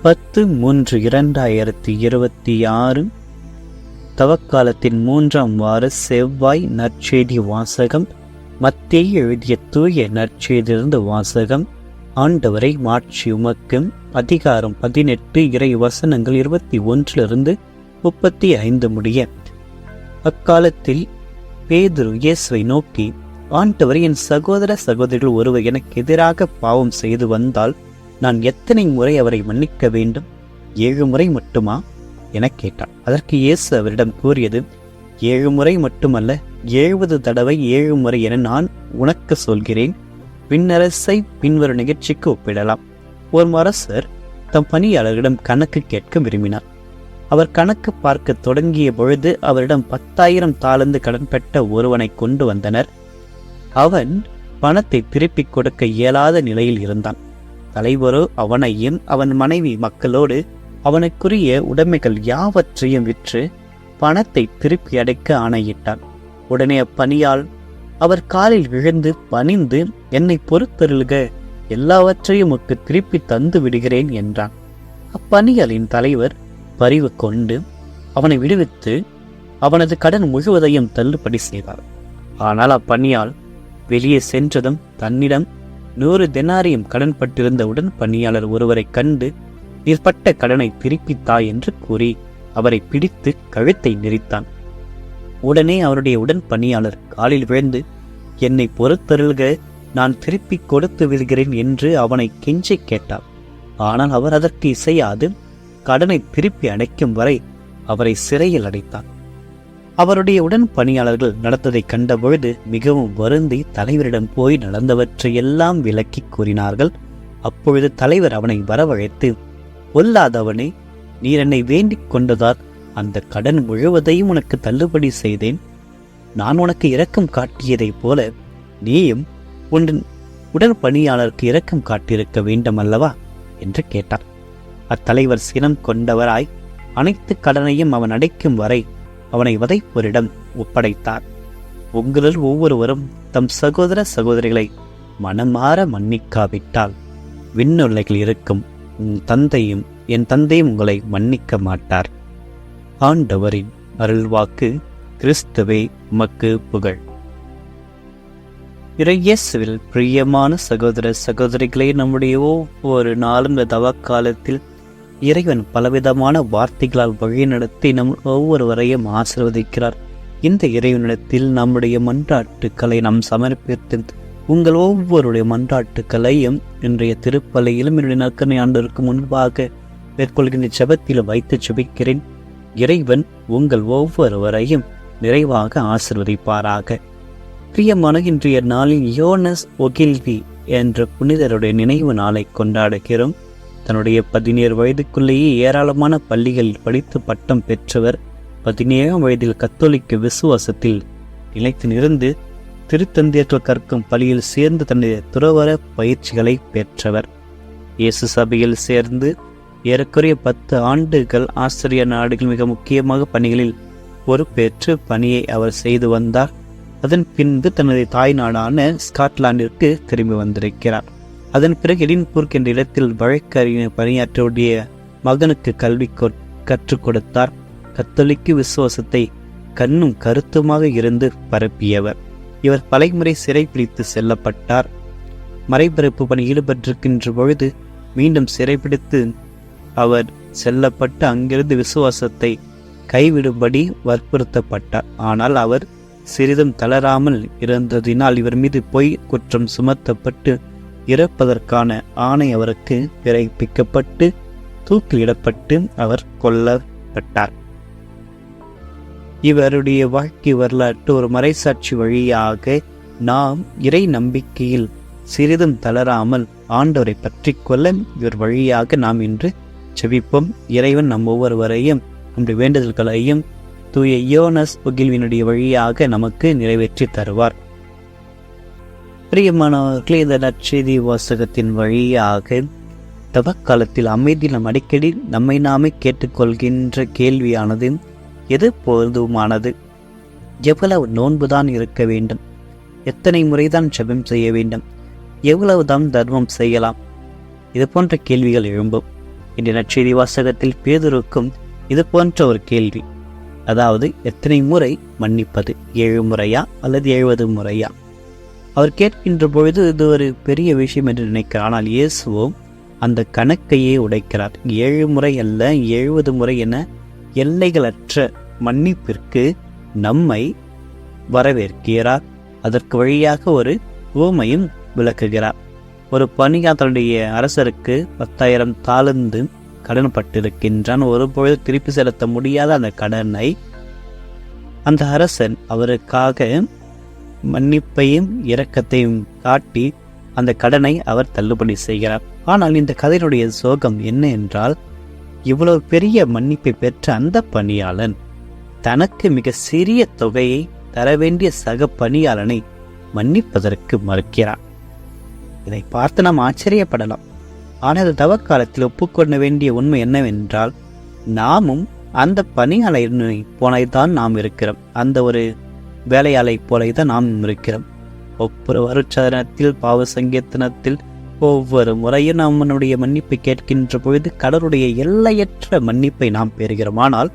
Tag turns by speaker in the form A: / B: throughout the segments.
A: 10/3/2026 தவக்காலத்தின் 3ஆம் வார செவ்வாய் நற்செய்தி வாசகம். மத்தேயு எழுதிய தூய நற்செய்தியிலிருந்து வாசகம். ஆண்டவரை மாட்சி உமக்கு. அதிகாரம் 18, இறை வசனங்கள் 21-35 முடிய. அக்காலத்தில் பேதுரு இயேசுவை நோக்கி, ஆண்டவர், என் சகோதர சகோதரிகள் ஒருவர் எனக்கு எதிராக பாவம் செய்து வந்தால் நான் எத்தனை முறை அவரை மன்னிக்க வேண்டும்? 7 முறை மட்டுமா என கேட்டார். அதற்கு இயேசு அவரிடம் கூறியது, 7 முறை மட்டுமல்ல, 70 தடவை 7 முறை என நான் உனக்கு சொல்கிறேன். விண்ணரசை பின்வரும் நிகழ்ச்சிக்கு ஒப்பிடலாம். ஒரு அரசர் தம் பணியாளர்களிடம் கணக்கு கேட்க விரும்பினார். அவர் கணக்கு பார்க்க தொடங்கிய பொழுது அவரிடம் 10,000 தாலந்து கடன் பெற்ற ஒருவனை கொண்டு வந்தனர். அவன் பணத்தை திருப்பிக் கொடுக்க இயலாத நிலையில் இருந்தான். தலைவரோ அவனையும் அவன் மனைவி மக்களோடு அவனுக்குரிய உடைமைகள் யாவற்றையும் விற்று பணத்தை திருப்பி அடைக்க ஆணையிட்டான். உடனே அப்பணியால் அவர் காலில் விழுந்து பணிந்து, என்னை பொறுத்தருள்க, எல்லாவற்றையும் உமக்கு திருப்பி தந்து விடுகிறேன் என்றான். அப்பணியாளின் தலைவர் பரிவு கொண்டு அவனை விடுவித்து அவனது கடன் முழுவதையும் தள்ளுபடி செய்தார். ஆனால் அப்பணியால் வெளியே சென்றதும் தன்னிடம் 100 தெனாரியம் கடன் பட்டிருந்த உடன் பணியாளர் ஒருவரை கண்டு, நீர்பட்ட கடனை திருப்பித்தா என்று கூறி அவரை பிடித்து கழுத்தை நெரித்தான். உடனே அவருடைய உடன் பணியாளர் காலில் விழுந்து, என்னை பொறுத்தருள்க, நான் திருப்பி கொடுத்து விடுகிறேன் என்று அவனை கெஞ்சி கேட்டார். ஆனால் அவர் அதற்கு இசையாது கடனை திருப்பி அடைக்கும் வரை அவரை சிறையில் அடைத்தார். அவருடைய உடன் பணியாளர்கள் நடந்ததை கண்டபொழுது மிகவும் வருந்தி தலைவரிடம் போய் நடந்தவற்றையெல்லாம் விளக்கி கூறினார்கள். அப்பொழுது தலைவர் அவனை வரவழைத்து, பொல்லாதவனே, நீர் என்னை வேண்டிக் கொண்டதால் அந்த கடன் முழுவதையும் உனக்கு தள்ளுபடி செய்தேன். நான் உனக்கு இரக்கம் காட்டியதைப் போல நீயும் உடன் பணியாளருக்கு இரக்கம் காட்டியிருக்க வேண்டும் அல்லவா என்று கேட்டார். அத்தலைவர் சினம் கொண்டவராய் அனைத்து கடனையும் அவன் அடைக்கும் வரை அவனை வதைப்போரிடம் ஒப்படைத்தார். உங்களில் ஒவ்வொருவரும் தம் சகோதர சகோதரிகளை மனமாற மன்னிக்காவிட்டால் விண்ணுலகில் இருக்கும் என் தந்தையும் உங்களை மன்னிக்க மாட்டார். ஆண்டவரின் அருள்வாக்கு. கிறிஸ்துவே உமக்கு புகழ். இயேசுவில் பிரியமான சகோதர சகோதரிகளே, நம்முடைய ஒவ்வொரு நாளும் தவக்காலத்தில் இறைவன் பலவிதமான வார்த்தைகளால் வழிநடத்தி நம் ஒவ்வொருவரையும் ஆசீர்வதிக்கிறார். இந்த இறைவனிடத்தில் நம்முடைய மன்றாட்டுக்களை நாம் சமர்ப்பித்து உங்கள் ஒவ்வொருடைய மன்றாட்டுக்களையும் இன்றைய திருப்பலியிலும் என்னுடைய நற்கருணை ஆண்டவருக்கு முன்பாக மேற்கொள்கின்ற ஜெபத்தில் வைத்து ஜெபிக்கிறேன். இறைவன் உங்கள் ஒவ்வொருவரையும் நிறைவாக ஆசீர்வதிப்பாராக. பிரியமான இன்றைய நாளில் யோனஸ் ஒகில்வி என்ற புனிதருடைய நினைவு நாளை கொண்டாடுகிறோம். தன்னுடைய 17 வயதுக்குள்ளேயே ஏராளமான பள்ளிகளில் படித்து பட்டம் பெற்றவர். 17ஆம் வயதில் கத்தோலிக்க விசுவாசத்தில் நிலைத்து நிறுந்து திருத்தந்தையர்கள் கற்கும் பள்ளியில் சேர்ந்து தன்னுடைய துறவற பயிற்சிகளை பெற்றவர். இயேசு சபையில் சேர்ந்து ஏறக்குறைய 10 ஆண்டுகள் ஆசிரியர் நாடுகள் மிக முக்கியமாக பணிகளில் பொறுப்பேற்று பணியை அவர் செய்து வந்தார். அதன் பின்பு தனது தாய் நாடான ஸ்காட்லாந்திற்கு திரும்பி வந்திருக்கிறார். அதன் பிறகு எடின்புர்க் என்ற இடத்தில் வழக்கறிஞர் பணியாற்றிய மகனுக்கு கல்வி கற்றுக் கொடுத்தார். கத்தோலிக்க விசுவாசத்தை கண்ணும் கருத்துமாக இருந்து பரப்பியவர். இவர் பலமுறை சிறைப்பிடித்து செல்லப்பட்டார். மறைபரப்பு பணி ஈடுபட்டிருக்கின்ற பொழுது மீண்டும் சிறைப்பிடித்து அவர் செல்லப்பட்டு அங்கிருந்து விசுவாசத்தை கைவிடும்படி வற்புறுத்தப்பட்டார். ஆனால் அவர் சிறிதும் தளராமல் இருந்ததினால் இவர் மீது பொய் குற்றம் சுமத்தப்பட்டு இறப்பதற்கான ஆணை அவருக்கு பிறப்பிக்கப்பட்டு தூக்கிலிடப்பட்டு அவர் கொல்லப்பட்டார். இவருடைய வாழ்க்கை வரலாற்று ஒரு மறைசாட்சி வழியாக நாம் இறை நம்பிக்கையில் சிறிதும் தளராமல் ஆண்டவரை பற்றி கொள்ள இவர் வழியாக நாம் இன்று செபிப்போம். இறைவன் நம் ஒவ்வொருவரையும் நம்முடைய வேண்டுதல்களையும் தூய யோனஸ் ஒகில்வினுடைய வழியாக நமக்கு நிறைவேற்றி தருவார். பிரியமானவர்களே, இந்த நற்செய்தி வாசகத்தின் வழியாக தவக்காலத்தில் அமைதியில் நாம் அடிக்கடி நம்மை நாமே கேட்டுக்கொள்கின்ற கேள்வியானது, எது போதுமானது? எவ்வளவு நோன்புதான் இருக்க வேண்டும்? எத்தனை முறைதான் ஜெபம் செய்ய வேண்டும்? எவ்வளவுதான் தர்மம் செய்யலாம்? இது போன்ற கேள்விகள் எழும்பும். இன்றைய நற்செய்தி வாசகத்தில் பேதுருக்கும் இது போன்ற ஒரு கேள்வி, அதாவது எத்தனை முறை மன்னிப்பது, 7 முறையா அல்லது 70 முறையா? அவர் கேட்கின்ற பொழுது இது ஒரு பெரிய விஷயம் என்று நினைக்கிறார். ஆனால் இயேசுவும் அந்த கணக்கையே உடைக்கிறார். 7 முறை அல்ல 70 முறை என எல்லைகளற்ற மன்னிப்பிற்கு நம்மை வரவேற்கிறார். அதற்கு வழியாக ஒரு உவமையும் விளக்குகிறார். ஒரு பணியாளர் தன்னுடைய அரசருக்கு 10,000 தாலந்து கடன் பட்டிருக்கின்றான். ஒருபொழுது திருப்பி செலுத்த முடியாத அந்த கடனை அந்த அரசன் அவருக்காக மன்னிப்பையும் இரக்கத்தையும் காட்டி அந்த கடனை அவர் தள்ளுபடி செய்கிறார். ஆனால் இந்த கதையினுடைய சோகம் என்ன என்றால், இவ்வளவு பெரிய மன்னிப்பை பெற்ற அந்த பணியாளன் தனக்கு மிக சிறிய தொகையை தர வேண்டிய சக பணியாளனை மன்னிப்பதற்கு மறுக்கிறார். இதை பார்த்து நாம் ஆச்சரியப்படலாம். ஆனால் தவக்காலத்தில் ஒப்புக்கொள்ள வேண்டிய உண்மை என்னவென்றால், நாமும் அந்த பணியாளரை போலதான் நாம் இருக்கிறோம். அந்த ஒரு வேலையாளை போலதான் நாம் இருக்கிறோம். ஒவ்வொரு வருச்சனத்தில் பாவ சங்கீர்த்தனத்தில் ஒவ்வொரு முறையும் நம்மளுடைய மன்னிப்பை கேட்கின்ற பொழுது கடவுளுடைய எல்லையற்ற மன்னிப்பை நாம் பெறுகிறோம். ஆனால்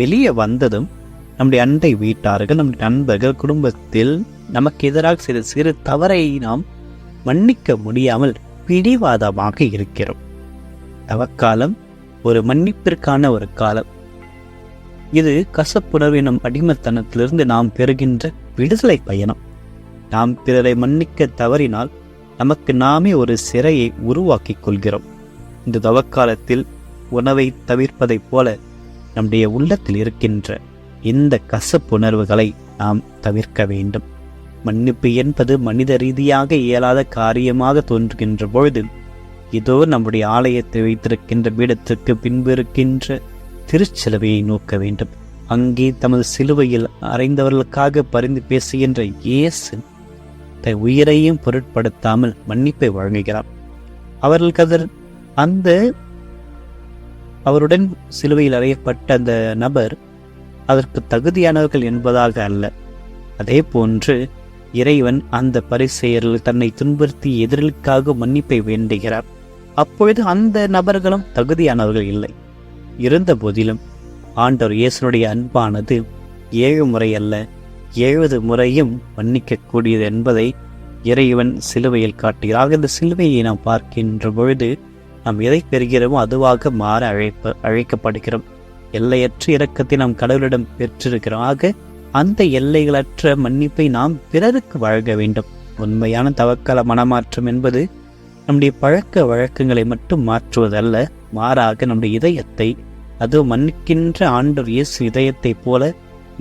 A: வெளியே வந்ததும் நம்முடைய அண்டை வீட்டார்கள், நம்முடைய நண்பர்கள், குடும்பத்தில் நமக்கு எதிராக செய்த சிறு தவறை நாம் மன்னிக்க முடியாமல் பிடிவாதமாக இருக்கிறோம். தவக்காலம் ஒரு மன்னிப்பிற்கான ஒரு காலம். இது கசப்புணர்வு எனும் அடிமைத்தனத்திலிருந்து நாம் பெறுகின்ற விடுதலை பயணம். நாம் பிறரை மன்னிக்க தவறினால் நமக்கு நாமே ஒரு சிறையை உருவாக்கிக் கொள்கிறோம். இந்த தவக்காலத்தில் உணவை தவிர்ப்பதைப் போல நம்முடைய உள்ளத்தில் இருக்கின்ற இந்த கசப்புணர்வுகளை நாம் தவிர்க்க வேண்டும். மன்னிப்பு என்பது மனித ரீதியாக இயலாத காரியமாக தோன்றுகின்ற பொழுது, இதோ நம்முடைய ஆலயத்தை வைத்திருக்கின்ற பீடத்திற்கு பின்பு இருக்கின்ற திருச்சிலுவையை நோக்க வேண்டும். அங்கே தமது சிலுவையில் அறைந்தவர்களுக்காக பரிந்து பேசுகின்ற இயேசு தன் உயிரையும் பொருட்படுத்தாமல் மன்னிப்பை வழங்குகிறார். அவர்களுக்கு அந்த அவருடன் சிலுவையில் அறையப்பட்ட அந்த நபர் அதற்கு தகுதியானவர்கள் என்பதாக அல்ல. அதே போன்று இறைவன் அந்த பரிசேயர்கள் தன்னை துன்புறுத்தி எதிரிகளுக்காக மன்னிப்பை வேண்டுகிறார். அப்பொழுது அந்த நபர்களும் தகுதியானவர்கள் இல்லை. இருந்த போதிலும் ஆண்டவர் இயேசுனுடைய அன்பானது 7 முறை அல்ல 70 முறையும் மன்னிக்கக்கூடியது என்பதை இறைவன் சிலுவையில் காட்டுகிறார். இந்த சிலுவையை நாம் பார்க்கின்ற பொழுது நாம் எதை பெறுகிறோமோ அதுவாக மாற அழைக்கப்படுகிறோம். எல்லையற்ற இரக்கத்தை நாம் கடவுளிடம் பெற்றிருக்கிறோம். ஆக அந்த எல்லைகளற்ற மன்னிப்பை நாம் பிறருக்கு வழங்க வேண்டும். உண்மையான தவக்கால மனமாற்றம் என்பது நம்முடைய பழக்க வழக்கங்களை மட்டும் மாற்றுவதல்ல, மாறாக நம்முடைய இதயத்தை, அது மன்னிக்கின்ற ஆண்டவர் இயேசு இதயத்தை போல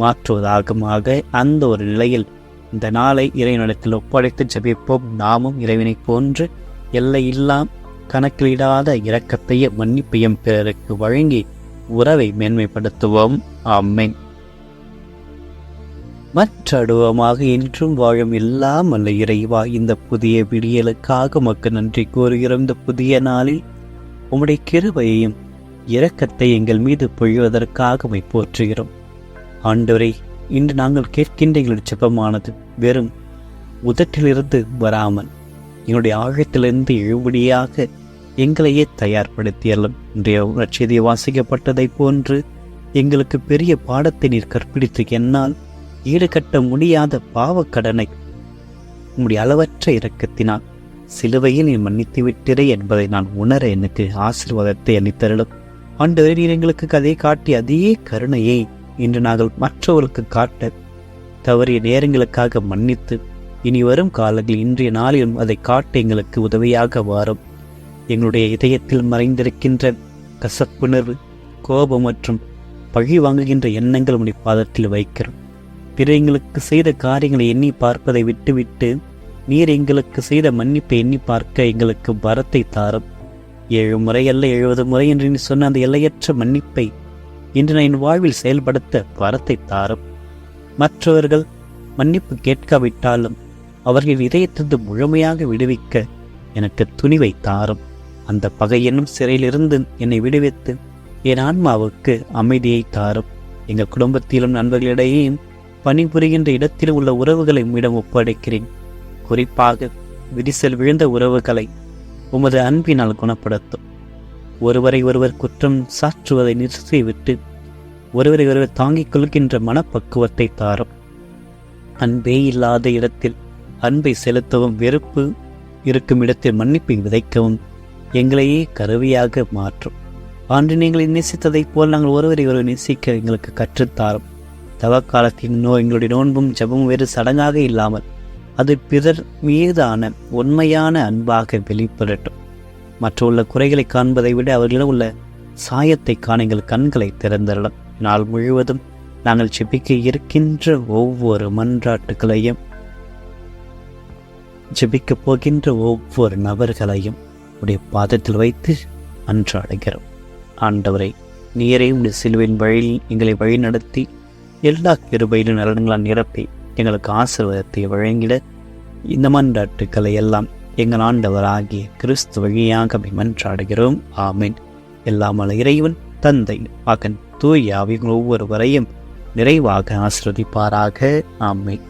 A: மாற்றுவதாகும். ஆக அந்த ஒரு நிலையில் இந்த நாளை இறைவனிடத்தில் ஒப்படைத்து ஜெபிப்போம். நாமும் இறைவனை போன்று எல்லையில்லா கணக்கிலிடாத இரக்கத்தையும் மன்னிப்பையும் பிறருக்கு வழங்கி உறவை மேன்மைப்படுத்துவோம். ஆமென். மற்றடுவமாக இன்றும் வாழும் எல்லாம் அல்ல இறைவா, இந்த புதிய விடியலுக்காக உமக்கு நன்றி கூறுகிறோம். இந்த புதிய நாளில் உம்முடைய கிருபையையும் இரக்கத்தை எங்கள் மீது பொழிவதற்காக உம்மை போற்றுகிறோம். ஆண்டவரே, இன்று நாங்கள் கேட்கின்ற எங்களுடைய ஜெபமானது வெறும் உதட்டிலிருந்து வராமல் எங்களுடைய ஆழத்திலிருந்து எழுபடியாக எங்களையே தயார்படுத்தியலும். இன்றைய நற்செய்தி வாசிக்கப்பட்டதை போன்று எங்களுக்கு பெரிய பாடத்தை நீர் கற்பிடித்து என்னால் ஈடுகட்ட முடியாத பாவக்கடனை உம்முடைய அளவற்ற இரக்கத்தினால் சிலுவையில் நீ மன்னித்து விட்டிரே என்பதை நான் உணர எனக்கு ஆசீர்வாதத்தை அளித்தருளும். ஆண்டவரே, நீர் எங்களுக்கு கதை காட்டி அதே கருணையை இன்று நாங்கள் மற்றவர்களுக்கு காட்ட தவறிய நேரங்களுக்காக மன்னித்து இனி வரும் காலங்களில் இன்றைய நாளிலும் அதை காட்ட எங்களுக்கு உதவியாக வாரும். எங்களுடைய இதயத்தில் மறைந்திருக்கின்ற கசப்புணர்வு, கோபம் மற்றும் பழி வாங்குகின்ற எண்ணங்கள் உடைய பாதத்தில் வைக்கிறோம். பிற எங்களுக்கு செய்த காரியங்களை எண்ணி பார்ப்பதை விட்டுவிட்டு நீர் எங்களுக்கு செய்த மன்னிப்பை எண்ணி பார்க்க எங்களுக்கு வரத்தை தாரும். 7 முறை அல்ல 70 முறை என்று நீ சொன்ன அந்த எல்லையற்ற மன்னிப்பை இன்று நான் என் வாழ்வில் செயல்படுத்த வரத்தை தாரும். மற்றவர்கள் மன்னிப்பு கேட்காவிட்டாலும் அவர்கள் இதயத்திலிருந்து முழுமையாக விடுவிக்க எனக்கு துணிவை தாரும். அந்த பகை என்னும் சிறையிலிருந்து என்னை விடுவித்து என் ஆன்மாவுக்கு அமைதியை தாரும். எங்கள் குடும்பத்திலும் நண்பர்களிடையேயும் பணிபுரிகின்ற இடத்தில் உள்ள உறவுகளை உம்மிடம் ஒப்படைக்கிறேன். குறிப்பாக விரிசல் விழுந்த உறவுகளை உமது அன்பினால் குணப்படுத்தும். ஒருவரை ஒருவர் குற்றம் சாற்றுவதை நிறுத்திவிட்டு ஒருவரை ஒருவர் தாங்கிக் கொள்கின்ற மனப்பக்குவத்தை தாரும். அன்பே இல்லாத இடத்தில் அன்பை செலுத்தவும், வெறுப்பு இருக்கும் இடத்தில் மன்னிப்பை விதைக்கவும் எங்களையே கருவியாக மாற்றும். ஆண்டு நீங்கள் நேசித்ததைப் போல் நாங்கள் ஒருவரை ஒருவர் நேசிக்க எங்களுக்கு கற்றுத்தாரும். தவக்காலத்தின் எங்களுடைய நோன்பும் ஜெபமும் வேறு சடங்காக இல்லாமல் அது பிறர் மீதான உண்மையான அன்பாக வெளிப்படட்டும். மற்றுள்ள குறைகளை காண்பதை விட அவர்களிடம் உள்ள சாயத்தை காண எங்கள் கண்களை திறந்தரலாம். நாள் முழுவதும் நாங்கள் ஜெபிக்க இருக்கின்ற ஒவ்வொரு மன்றாட்டுகளையும், ஜெபிக்கப் போகின்ற ஒவ்வொரு நபர்களையும் உடைய பாதத்தில் வைத்து அன்றாடுகிறோம். ஆண்டவரை, நீரே உடைய சிலுவையின் வழியில் எங்களை வழி நடத்தி எல்லா கிருபையிலும் நலன்களால் நிரப்பி எங்களுக்கு ஆசீர்வாதத்தை வழங்கிட இந்த மன்றாட்டுக்களை எல்லாம் எங்கள் ஆண்டவராகிய கிறிஸ்து வழியாக மன்றாடுகிறோம். ஆமீன். எல்லாம் வல்ல இறைவன், தந்தை, மகன், தூய ஆவிகள் ஒவ்வொருவரையும் நிறைவாக ஆசீர்வதிப்பாராக. ஆமீன்.